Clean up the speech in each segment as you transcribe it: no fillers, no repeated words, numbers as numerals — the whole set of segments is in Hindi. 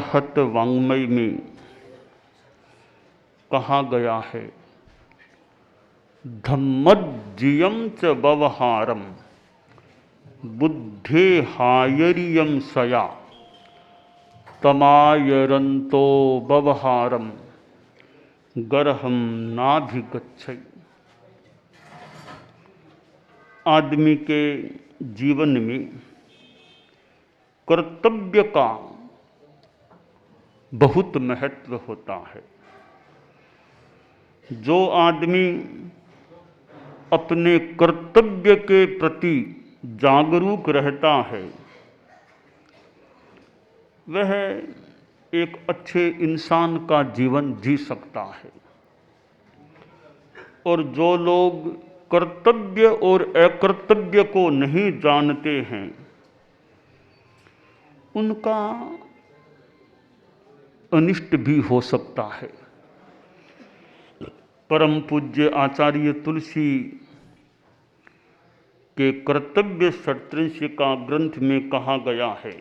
अरहत वाङ्मय में कहा गया है, धम्मज्जियम च व्यवहारम बुद्धे हायरियम सया तमायरंतो व्यवहारम गरहम नाभिगच्छै। आदमी के जीवन में कर्तव्य का बहुत महत्व होता है। जो आदमी अपने कर्तव्य के प्रति जागरूक रहता है वह एक अच्छे इंसान का जीवन जी सकता है। और जो लोग कर्तव्य और अकर्तव्य को नहीं जानते हैं उनका अनिष्ट भी हो सकता है। परम पूज्य आचार्य तुलसी के कर्तव्य षट्त्रिंशिका ग्रंथ में कहा गया है,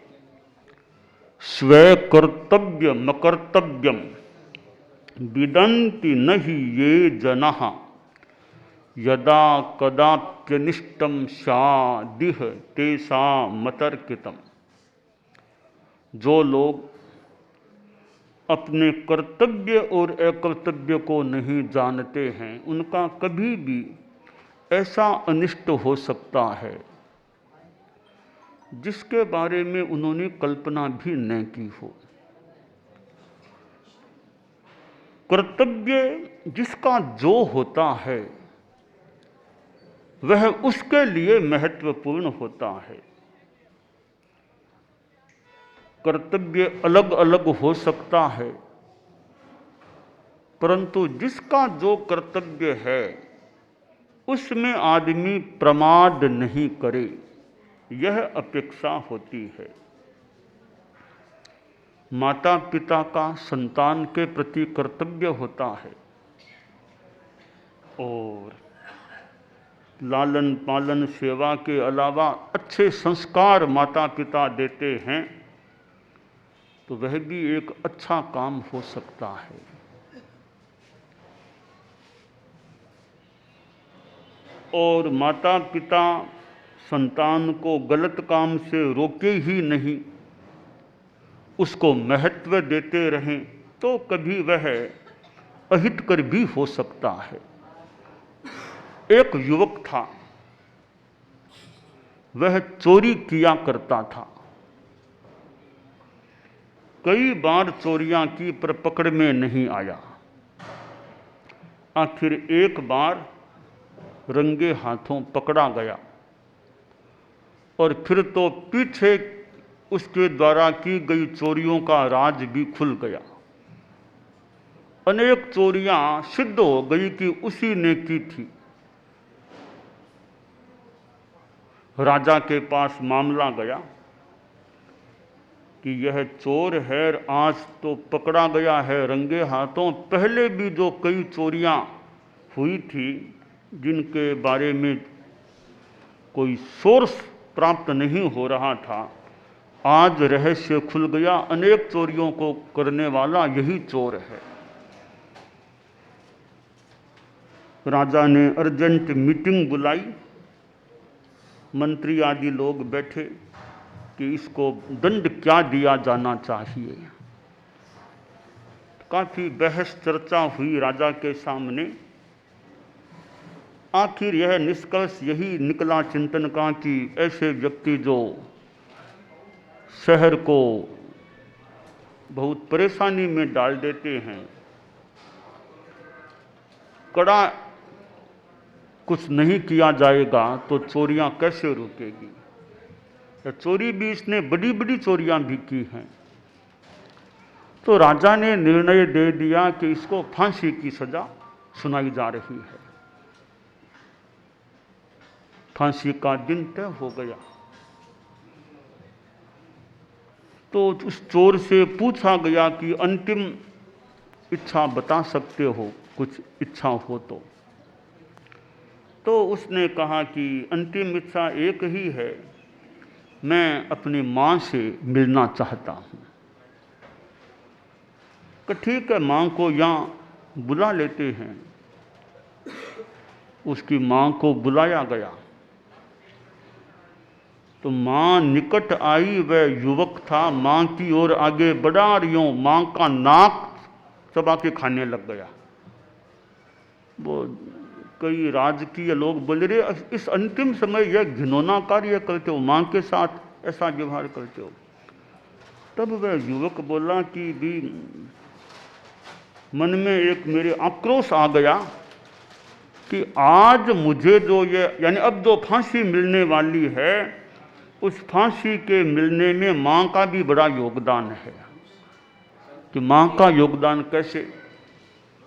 स्वे कर्तव्यम अकर्तव्यम विदन्ति नहि ये जनाः यदा कदाप्यनिष्टम स्यादिह तेषामतर्कितम्। जो लोग अपने कर्तव्य और अकर्तव्य को नहीं जानते हैं उनका कभी भी ऐसा अनिष्ट हो सकता है जिसके बारे में उन्होंने कल्पना भी न की हो। कर्तव्य जिसका जो होता है वह उसके लिए महत्वपूर्ण होता है। कर्तव्य अलग अलग हो सकता है परंतु जिसका जो कर्तव्य है उसमें आदमी प्रमाद नहीं करे, यह अपेक्षा होती है। माता पिता का संतान के प्रति कर्तव्य होता है और लालन पालन सेवा के अलावा अच्छे संस्कार माता पिता देते हैं तो वह भी एक अच्छा काम हो सकता है। और माता पिता संतान को गलत काम से रोके ही नहीं, उसको महत्व देते रहें तो कभी वह अहितकर भी हो सकता है। एक युवक था, वह चोरी किया करता था। कई बार चोरियां की पर पकड़ में नहीं आया। आखिर एक बार रंगे हाथों पकड़ा गया और फिर तो पीछे उसके द्वारा की गई चोरियों का राज भी खुल गया। अनेक चोरियां सिद्ध हो गई कि उसी ने की थी। राजा के पास मामला गया कि यह चोर है, आज तो पकड़ा गया है रंगे हाथों। पहले भी जो कई चोरियां हुई थी जिनके बारे में कोई सोर्स प्राप्त नहीं हो रहा था, आज रहस्य खुल गया। अनेक चोरियों को करने वाला यही चोर है। राजा ने अर्जेंट मीटिंग बुलाई, मंत्री आदि लोग बैठे कि इसको दंड क्या दिया जाना चाहिए। काफी बहस चर्चा हुई राजा के सामने। आखिर यह निष्कर्ष यही निकला चिंतन का कि ऐसे व्यक्ति जो शहर को बहुत परेशानी में डाल देते हैं, कड़ा कुछ नहीं किया जाएगा तो चोरियां कैसे रुकेगी। चोरी भी इसने बड़ी बड़ी चोरियां भी की हैं। तो राजा ने निर्णय दे दिया कि इसको फांसी की सजा सुनाई जा रही है। फांसी का दिन तय हो गया तो उस चोर से पूछा गया कि अंतिम इच्छा बता सकते हो, कुछ इच्छा हो तो उसने कहा कि अंतिम इच्छा एक ही है, मैं अपनी माँ से मिलना चाहता हूँ। कि ठीक है माँ को यहाँ बुला लेते हैं। उसकी माँ को बुलाया गया तो माँ निकट आई, वह युवक था माँ की ओर आगे बढ़ा रही हूँ, माँ का नाक चबा के खाने लग गया। वो कई राजकीय लोग बोले रहे इस अंतिम समय यह घिनौना कार्य करते हो, माँ के साथ ऐसा व्यवहार करते हो। तब वह युवक बोला कि भी मन में एक मेरे आक्रोश आ गया कि आज मुझे जो ये यानी अब जो फांसी मिलने वाली है उस फांसी के मिलने में माँ का भी बड़ा योगदान है। कि माँ का योगदान कैसे?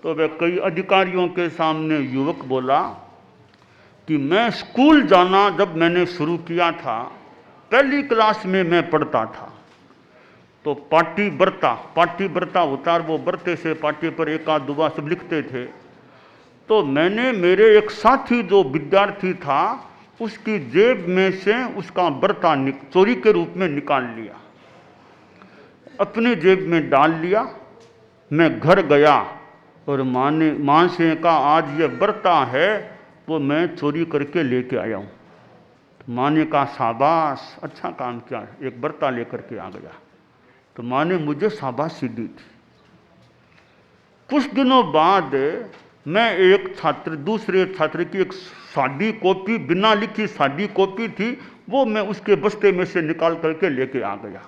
तो वह कई अधिकारियों के सामने युवक बोला कि मैं स्कूल जाना जब मैंने शुरू किया था, पहली क्लास में मैं पढ़ता था, तो पाटी बरता होता है, वो बरते से पाटी पर एक आध दुआ सब लिखते थे। तो मैंने मेरे एक साथी जो विद्यार्थी था उसकी जेब में से उसका बरता चोरी के रूप में निकाल लिया, अपनी जेब में डाल लिया। मैं घर गया और माँ से कहा आज ये बरता है वो मैं चोरी करके लेके आया हूँ। तो माँ ने कहा शाबाश, अच्छा काम किया, एक बरता लेकर के आ गया। तो माँ ने मुझे शाबाशी दी थी। कुछ दिनों बाद मैं एक छात्र दूसरे छात्र की एक सादी कॉपी, बिना लिखी सादी कॉपी थी, वो मैं उसके बस्ते में से निकाल करके लेके आ गया।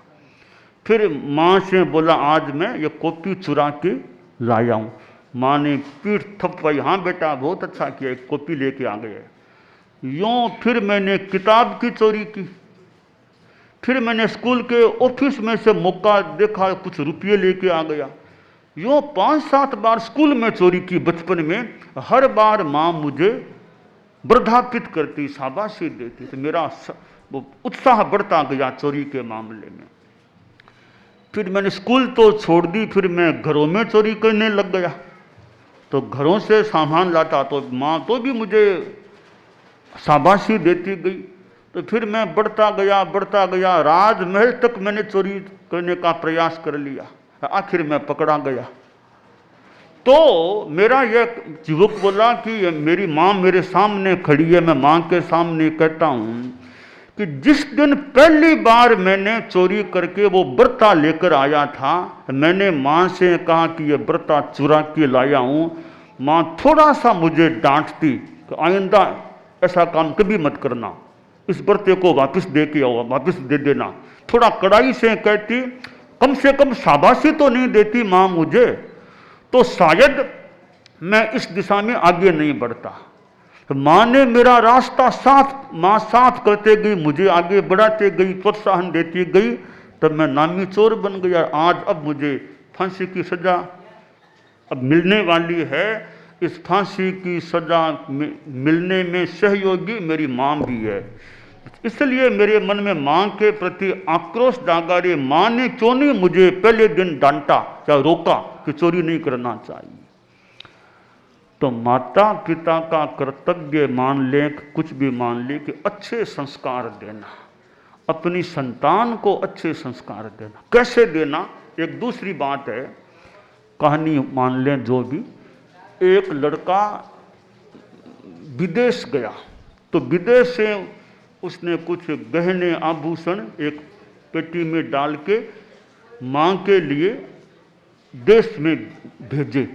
फिर माँ से बोला आज मैं ये कॉपी चुरा के लाया हूँ। माँ ने पीठ थपथपाई, हाँ बेटा बहुत अच्छा किया, एक कॉपी लेके आ गए। यूँ फिर मैंने किताब की चोरी की। फिर मैंने स्कूल के ऑफिस में से मौका देखा, कुछ रुपये लेके आ गया। यूँ 5-7 बार स्कूल में चोरी की बचपन में। हर बार माँ मुझे वर्धापित करती, शाबाशी देती, तो मेरा वो उत्साह बढ़ता गया चोरी के मामले में। फिर मैंने स्कूल तो छोड़ दी, फिर मैं घरों में चोरी करने लग गया। तो घरों से सामान लाता तो माँ तो भी मुझे शाबाशी देती गई। तो फिर मैं बढ़ता गया, राजमहल तक मैंने चोरी करने का प्रयास कर लिया, आखिर मैं पकड़ा गया। तो मेरा यह युवक बोला कि मेरी माँ मेरे सामने खड़ी है, मैं माँ के सामने कहता हूँ कि जिस दिन पहली बार मैंने चोरी करके वो बर्ता लेकर आया था, मैंने माँ से कहा कि ये बर्ता चुरा के लाया हूँ। माँ थोड़ा सा मुझे डांटती कि आइंदा ऐसा काम कभी मत करना, इस बर्ते को वापस दे के आओ, वापस दे देना। थोड़ा कड़ाई से कहती, कम से कम शाबाशी तो नहीं देती माँ मुझे, तो शायद मैं इस दिशा में आगे नहीं बढ़ता। तो माँ ने मेरा रास्ता साफ करते गई, मुझे आगे बढ़ाते गई, प्रोत्साहन देती गई, तब मैं नामी चोर बन गया। आज अब मुझे फांसी की सजा अब मिलने वाली है। इस फांसी की सजा मिलने में सहयोगी मेरी माँ भी है। इसलिए मेरे मन में माँ के प्रति आक्रोश जागा रे, माँ ने क्यों नहीं मुझे पहले दिन डांटा या रोका कि चोरी नहीं करना चाहिए। तो माता पिता का कर्तव्य मान लें, कुछ भी मान लें, कि अच्छे संस्कार देना, अपनी संतान को अच्छे संस्कार देना। कैसे देना, एक दूसरी बात है, कहानी मान लें जो भी। एक लड़का विदेश गया, तो विदेश से उसने कुछ गहने आभूषण एक पेटी में डाल के माँ के लिए देश में भेजे।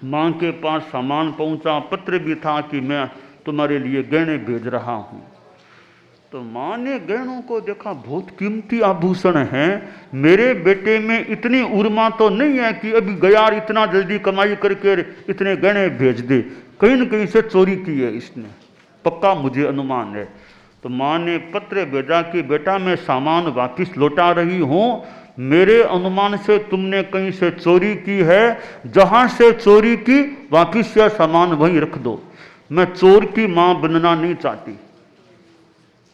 माँ के पास सामान पहुँचा, पत्र भी था कि मैं तुम्हारे लिए गहने भेज रहा हूँ। तो माँ ने गहनों को देखा, बहुत कीमती आभूषण हैं, मेरे बेटे में इतनी उर्मा तो नहीं है कि अभी गया इतना जल्दी कमाई करके इतने गहने भेज दे, कहीं न कहीं से चोरी की है इसने, पक्का मुझे अनुमान है। तो माँ ने पत्र भेजा कि बेटा मैं सामान वापस लौटा रही हूँ, मेरे अनुमान से तुमने कहीं से चोरी की है, जहाँ से चोरी की वापस यह सामान वहीं रख दो, मैं चोर की माँ बनना नहीं चाहती।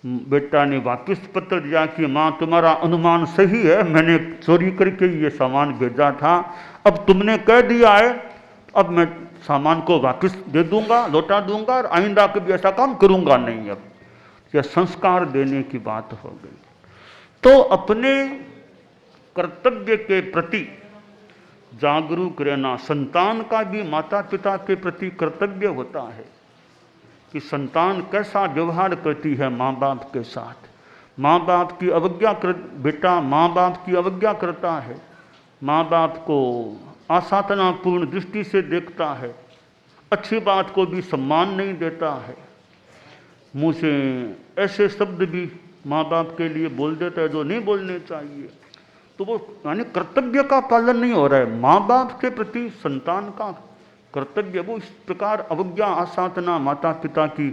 बेटा ने वापस पत्र दिया कि माँ तुम्हारा अनुमान सही है, मैंने चोरी करके ये सामान भेजा था, अब तुमने कह दिया है, अब मैं सामान को वापस दे दूंगा, लौटा दूंगा, और आइंदा कभी ऐसा काम करूंगा नहीं। अब यह संस्कार देने की बात हो गई। तो अपने कर्तव्य के प्रति जागरूक रहना। संतान का भी माता पिता के प्रति कर्तव्य होता है कि संतान कैसा व्यवहार करती है माँ बाप के साथ। माँ बाप की अवज्ञा कर, बेटा माँ बाप की अवज्ञा करता है, माँ बाप को आसातनापूर्ण दृष्टि से देखता है, अच्छी बात को भी सम्मान नहीं देता है, मुँह से ऐसे शब्द भी माँ बाप के लिए बोल देता है जो नहीं बोलने चाहिए। तो वो यानी कर्तव्य का पालन नहीं हो रहा है। माँ बाप के प्रति संतान का कर्तव्य वो इस प्रकार अवज्ञा आसातना माता पिता की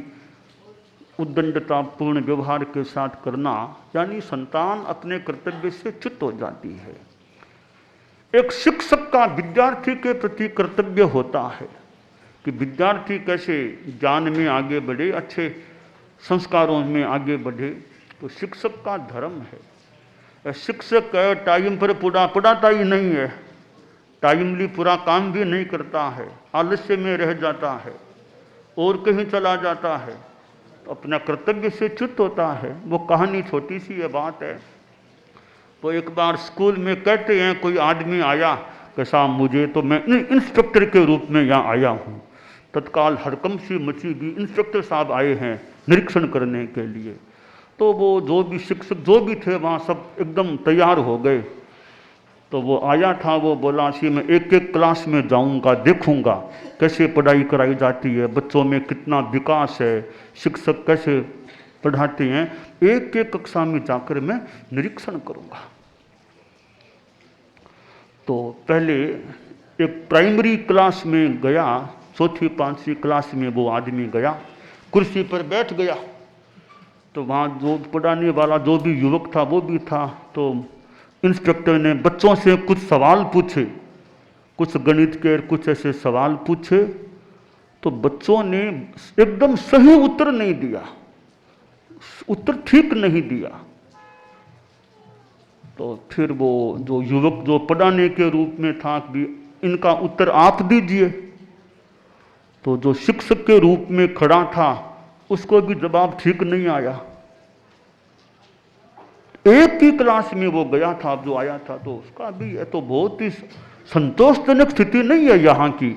उद्दंडता पूर्ण व्यवहार के साथ करना, यानी संतान अपने कर्तव्य से च्युत हो जाती है। एक शिक्षक का विद्यार्थी के प्रति कर्तव्य होता है कि विद्यार्थी कैसे ज्ञान में आगे बढ़े, अच्छे संस्कारों में आगे बढ़े, तो शिक्षक का धर्म है। शिक्षक टाइम पर पढ़ाता ही नहीं है, टाइमली पूरा काम भी नहीं करता है, आलस्य में रह जाता है और कहीं चला जाता है, तो अपना कर्तव्य से च्युत होता है। वो कहानी छोटी सी ये बात है। तो एक बार स्कूल में कहते हैं कोई आदमी आया कि साहब मुझे तो मैं इंस्पेक्टर के रूप में यहाँ आया हूँ। तत्काल हड़कंप सी मची भी, इंस्पेक्टर साहब आए हैं निरीक्षण करने के लिए। तो वो जो भी शिक्षक जो भी थे वहाँ सब एकदम तैयार हो गए। तो वो आया था, वो बोला कि मैं एक एक क्लास में जाऊंगा, देखूंगा कैसे पढ़ाई कराई जाती है, बच्चों में कितना विकास है, शिक्षक कैसे पढ़ाते हैं, एक एक कक्षा में जाकर मैं निरीक्षण करूंगा। तो पहले एक प्राइमरी क्लास में गया, चौथी पांचवी क्लास में वो आदमी गया, कुर्सी पर बैठ गया। तो वहाँ जो पढ़ाने वाला जो भी युवक था वो भी था। तो इंस्पेक्टर ने बच्चों से कुछ सवाल पूछे, कुछ गणित के कुछ ऐसे सवाल पूछे। तो बच्चों ने एकदम सही उत्तर नहीं दिया, उत्तर ठीक नहीं दिया। तो फिर वो जो युवक जो पढ़ाने के रूप में था भी इनका उत्तर आप दीजिए। तो जो शिक्षक के रूप में खड़ा था उसको भी जवाब ठीक नहीं आया। एक ही क्लास में वो गया था जो आया था, तो उसका भी है तो बहुत ही संतोषजनक स्थिति नहीं है यहाँ की।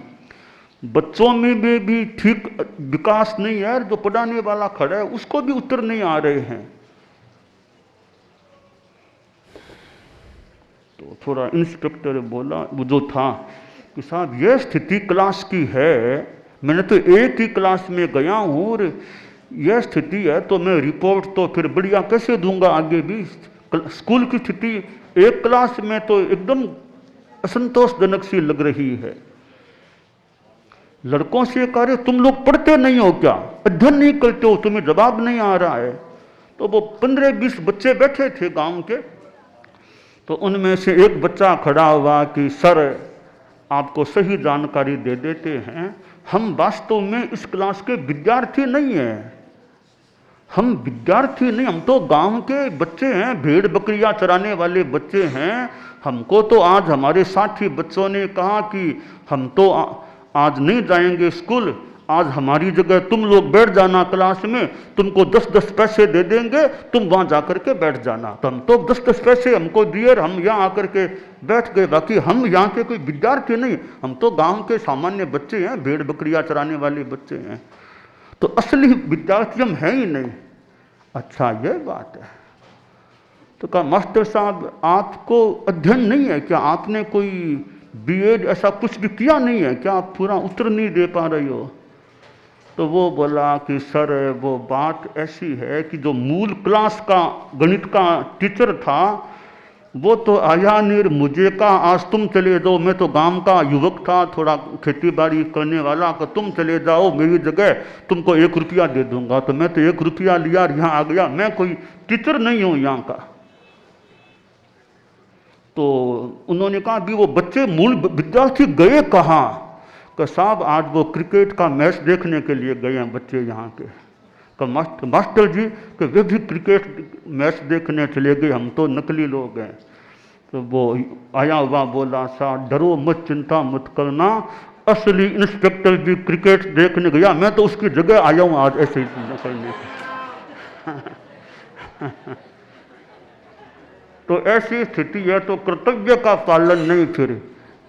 बच्चों में भी ठीक विकास नहीं है, जो पढ़ाने वाला खड़ा है उसको भी उत्तर नहीं आ रहे हैं। तो थोड़ा इंस्पेक्टर बोला, वो जो था, कि साहब यह स्थिति क्लास की है, मैंने तो एक ही क्लास में गया हूँ और यह स्थिति है तो मैं रिपोर्ट तो फिर बढ़िया कैसे दूंगा आगे भी। स्कूल की स्थिति एक क्लास में तो एकदम असंतोषजनक सी लग रही है। लड़कों से कह रहे तुम लोग पढ़ते नहीं हो क्या, अध्ययन नहीं करते हो, तुम्हें जवाब नहीं आ रहा है। तो वो 15-20 बच्चे बैठे थे गांव के। तो उनमें से एक बच्चा खड़ा हुआ कि सर आपको सही जानकारी दे देते हैं, हम वास्तव में इस क्लास के विद्यार्थी नहीं हैं, हम विद्यार्थी नहीं, हम तो गांव के बच्चे हैं, भेड़ बकरियां चराने वाले बच्चे हैं। हमको तो आज हमारे साथी बच्चों ने कहा कि हम तो आज नहीं जाएंगे स्कूल, आज हमारी जगह तुम लोग बैठ जाना क्लास में, तुमको 10-10 पैसे दे देंगे, तुम वहाँ जाकर के बैठ जाना। तो हम तो 10-10 पैसे हमको दिए और हम यहाँ आकर के बैठ गए। बाकी हम यहाँ के कोई विद्यार्थी नहीं, हम तो गांव के सामान्य बच्चे हैं, भेड़ बकरियाँ चराने वाले बच्चे हैं, तो असली विद्यार्थी हम हैं ही नहीं। अच्छा ये बात है। तो कहा मास्टर साहब आपको अध्ययन नहीं है क्या, आपने कोई बीएड ऐसा कुछ भी किया नहीं है क्या, आप पूरा उत्तर नहीं दे पा रही हो। तो वो बोला कि सर वो बात ऐसी है कि जो मूल क्लास का गणित का टीचर था वो तो आया नहीं, मुझे कहा आज तुम चले जाओ, मैं तो गांव का युवक था, थोड़ा खेती बाड़ी करने वाला, कि तुम चले जाओ मेरी जगह, तुमको 1 रुपया दे दूंगा। तो मैं तो 1 रुपया लिया और यहाँ आ गया, मैं कोई टीचर नहीं हूँ यहाँ का। तो उन्होंने कहा भी वो बच्चे मूल विद्यार्थी गए कहाँ, कि साहब आज वो क्रिकेट का मैच देखने के लिए गए हैं बच्चे यहाँ के। मास्टर जी कि वे भी क्रिकेट मैच देखने चले गए, हम तो नकली लोग हैं। तो वो आया हुआ बोला सा डरो मत, चिंता मत करना, असली इंस्पेक्टर भी क्रिकेट देखने गया, मैं तो उसकी जगह आया हूँ आज ऐसे ही करने। तो ऐसी स्थिति है, तो कर्तव्य का पालन नहीं, फिर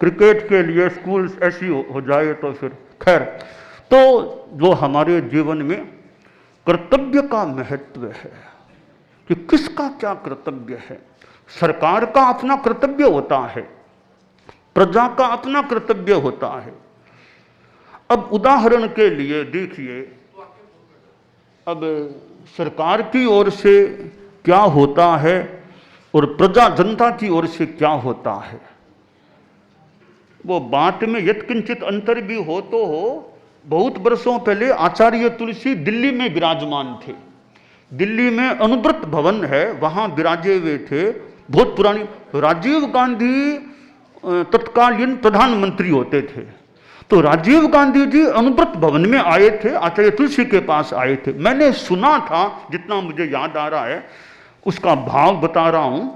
क्रिकेट के लिए स्कूल ऐसी हो जाए तो फिर खैर। तो जो हमारे जीवन में कर्तव्य का महत्व है कि किसका क्या कर्तव्य है। सरकार का अपना कर्तव्य होता है, प्रजा का अपना कर्तव्य होता है। अब उदाहरण के लिए देखिए, अब सरकार की ओर से क्या होता है और प्रजा जनता की ओर से क्या होता है, वो बात में यत्किंचित अंतर भी हो तो हो। बहुत वर्षों पहले आचार्य तुलसी दिल्ली में विराजमान थे। दिल्ली में अनुव्रत भवन है, वहां विराजे हुए थे। बहुत पुरानी, राजीव गांधी तत्कालीन प्रधानमंत्री होते थे। तो राजीव गांधी जी अनुव्रत भवन में आए थे, आचार्य तुलसी के पास आए थे। मैंने सुना था, जितना मुझे याद आ रहा है उसका भाव बता रहा हूं।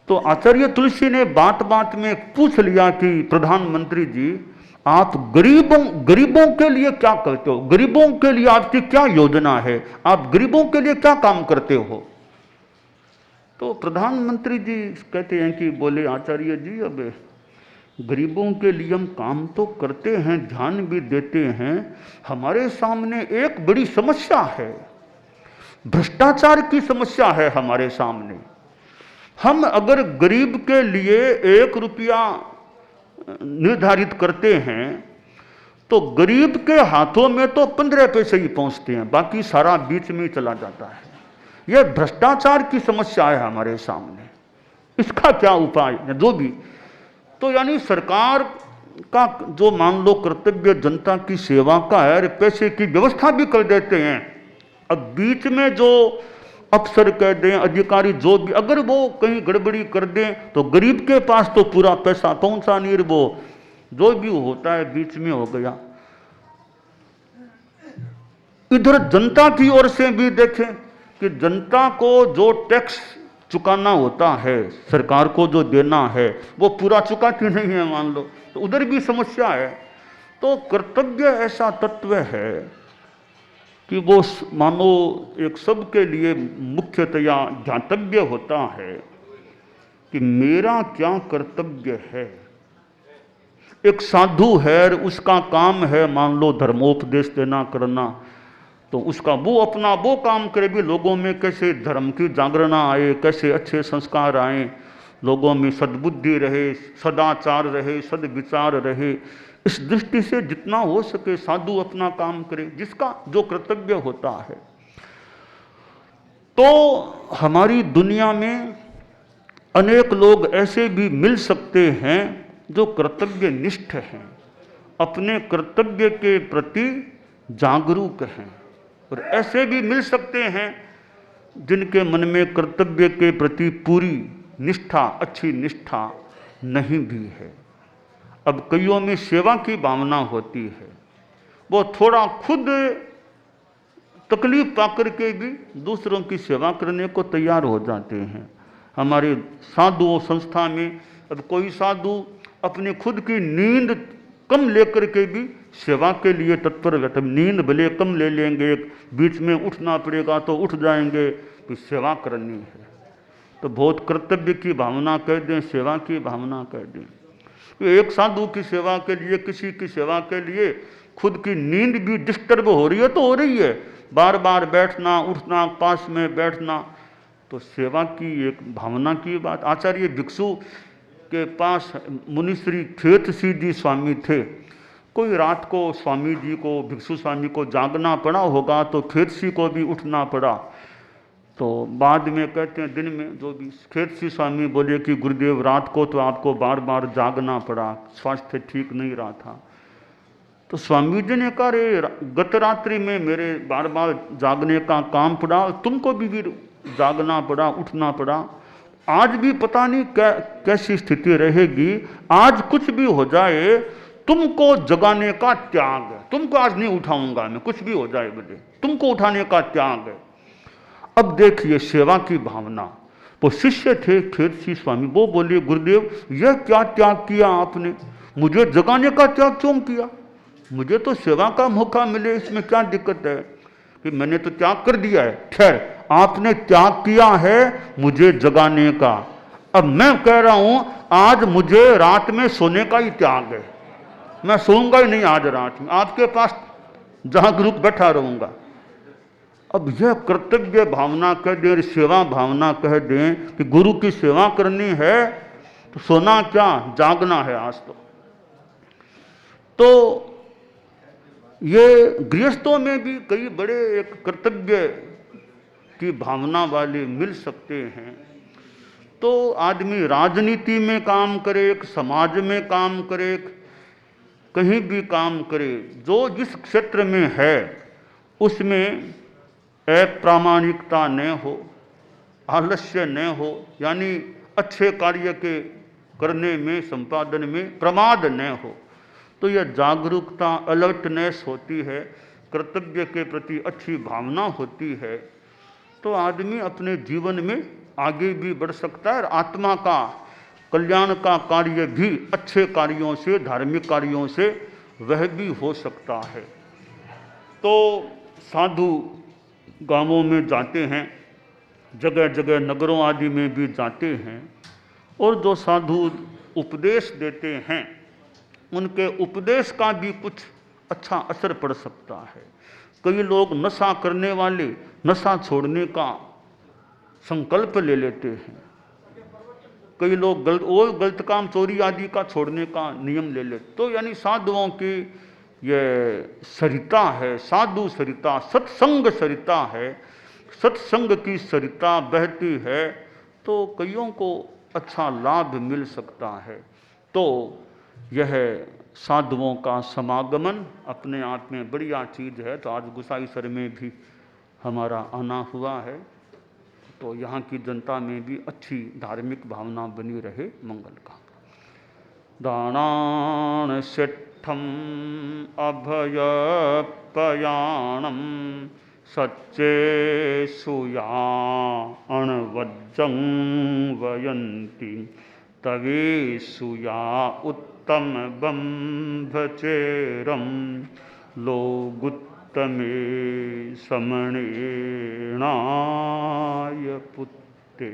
तो आचार्य तुलसी ने बात बात में पूछ लिया कि प्रधानमंत्री जी, आप गरीबों के लिए क्या करते हो, गरीबों के लिए आपकी क्या योजना है, आप गरीबों के लिए क्या काम करते हो। तो प्रधानमंत्री जी कहते हैं कि बोले आचार्य जी, अब गरीबों के लिए हम काम तो करते हैं, ध्यान भी देते हैं, हमारे सामने एक बड़ी समस्या है, भ्रष्टाचार की समस्या है हमारे सामने। हम अगर गरीब के लिए 1 रुपया निर्धारित करते हैं तो गरीब के हाथों में तो 15 पैसे ही पहुंचते हैं, बाकी सारा बीच में ही चला जाता है। यह भ्रष्टाचार की समस्या है हमारे सामने, इसका क्या उपाय है, जो भी। तो यानी सरकार का जो मान लो कर्तव्य जनता की सेवा का है, पैसे की व्यवस्था भी कर देते हैं। अब बीच में जो अफसर कह दें, अधिकारी जो भी, अगर वो कहीं गड़बड़ी कर दें तो गरीब के पास तो पूरा पैसा पहुंचा नहीं, वो जो भी होता है बीच में हो गया। इधर जनता की ओर से भी देखें कि जनता को जो टैक्स चुकाना होता है, सरकार को जो देना है, वो पूरा चुकाती नहीं है मान लो, तो उधर भी समस्या है। तो कर्तव्य ऐसा तत्व है कि वो मानो एक सबके लिए मुख्यतया ध्यातव्य होता है कि मेरा क्या कर्तव्य है। एक साधु है, उसका काम है मान लो धर्मोपदेश देना करना, तो उसका वो अपना वो काम करे भी, लोगों में कैसे धर्म की जागरण आए, कैसे अच्छे संस्कार आए, लोगों में सद्बुद्धि रहे, सदाचार रहे, सद्विचार रहे। इस दृष्टि से जितना हो सके साधु अपना काम करे, जिसका जो कर्तव्य होता है। तो हमारी दुनिया में अनेक लोग ऐसे भी मिल सकते हैं जो कर्तव्य निष्ठ हैं, अपने कर्तव्य के प्रति जागरूक हैं, और ऐसे भी मिल सकते हैं जिनके मन में कर्तव्य के प्रति पूरी निष्ठा, अच्छी निष्ठा नहीं भी है। अब कईयों में सेवा की भावना होती है, वो थोड़ा खुद तकलीफ पाकर के भी दूसरों की सेवा करने को तैयार हो जाते हैं। हमारे साधुओं संस्था में अब कोई साधु अपनी खुद की नींद कम लेकर के भी सेवा के लिए तत्पर रहते। नींद भले कम ले लेंगे, बीच में उठना पड़ेगा तो उठ जाएंगे, तो सेवा करनी है तो बहुत कर्तव्य की भावना कह दें, सेवा की भावना कह दें। एक साधु की सेवा के लिए, किसी की सेवा के लिए खुद की नींद भी डिस्टर्ब हो रही है तो हो रही है, बार बार बैठना उठना, पास में बैठना, तो सेवा की एक भावना की बात। आचार्य भिक्षु के पास मुनिश्री खेतसी जी स्वामी थे। कोई रात को स्वामी जी को, भिक्षु स्वामी को जागना पड़ा होगा तो खेतसी को भी उठना पड़ा। तो बाद में कहते हैं दिन में जो भी खेतसी स्वामी बोले कि गुरुदेव रात को तो आपको बार बार जागना पड़ा, स्वास्थ्य ठीक नहीं रहा था। तो स्वामी जी ने कहा, रे गत रात्रि में मेरे बार बार जागने का काम पड़ा, तुमको भी जागना पड़ा, उठना पड़ा, आज भी पता नहीं कैसी स्थिति रहेगी, आज कुछ भी हो जाए तुमको जगाने का त्याग है, तुमको आज नहीं उठाऊंगा मैं, कुछ भी हो जाए बोले, तुमको उठाने का त्याग है। अब देखिए सेवा की भावना। वो शिष्य थे खेतसी स्वामी, वो बोले गुरुदेव यह क्या त्याग किया आपने, मुझे जगाने का त्याग क्यों किया, मुझे तो सेवा का मौका मिले, इसमें क्या दिक्कत है कि मैंने तो त्याग कर दिया है। खैर आपने त्याग किया है मुझे जगाने का, अब मैं कह रहा हूं आज मुझे रात में सोने का ही त्याग है, मैं सोऊंगा ही नहीं आज रात में, आपके पास जागरूक बैठा रहूंगा। अब यह कर्तव्य भावना कह दें, सेवा भावना कह दें कि गुरु की सेवा करनी है तो सोना क्या, जागना है आज तो ये गृहस्थों में भी कई बड़े एक कर्तव्य की भावना वाले मिल सकते हैं। तो आदमी राजनीति में काम करे, एक समाज में काम करे, कहीं भी काम करे, जो जिस क्षेत्र में है उसमें अप्रामाणिकता न हो, आलस्य न हो, यानी अच्छे कार्य के करने में, संपादन में प्रमाद न हो, तो यह जागरूकता, अलर्टनेस होती है, कर्तव्य के प्रति अच्छी भावना होती है, तो आदमी अपने जीवन में आगे भी बढ़ सकता है और आत्मा का कल्याण का कार्य भी अच्छे कार्यों से, धार्मिक कार्यों से वह भी हो सकता है। तो साधु गांवों में जाते हैं, जगह जगह नगरों आदि में भी जाते हैं, और जो साधु उपदेश देते हैं उनके उपदेश का भी कुछ अच्छा असर पड़ सकता है। कई लोग नशा करने वाले नशा छोड़ने का संकल्प ले लेते हैं, कई लोग गलत काम, चोरी आदि का छोड़ने का नियम ले लेते। तो यानी साधुओं की ये सरिता है, साधु सरिता, सत्संग सरिता है, सत्संग की सरिता बहती है तो कईयों को अच्छा लाभ मिल सकता है। तो यह साधुओं का समागमन अपने आप में बढ़िया चीज़ है। तो आज गुसाईसर में भी हमारा आना हुआ है, तो यहाँ की जनता में भी अच्छी धार्मिक भावना बनी रहे, मंगल का। दानान सिद्धम अभय पयाणम सच्चे सुया अणवज्जं वयंती तवे सुया उत्तम बंभचेरम लोगुत्तमे समणेणाय पुत्ते।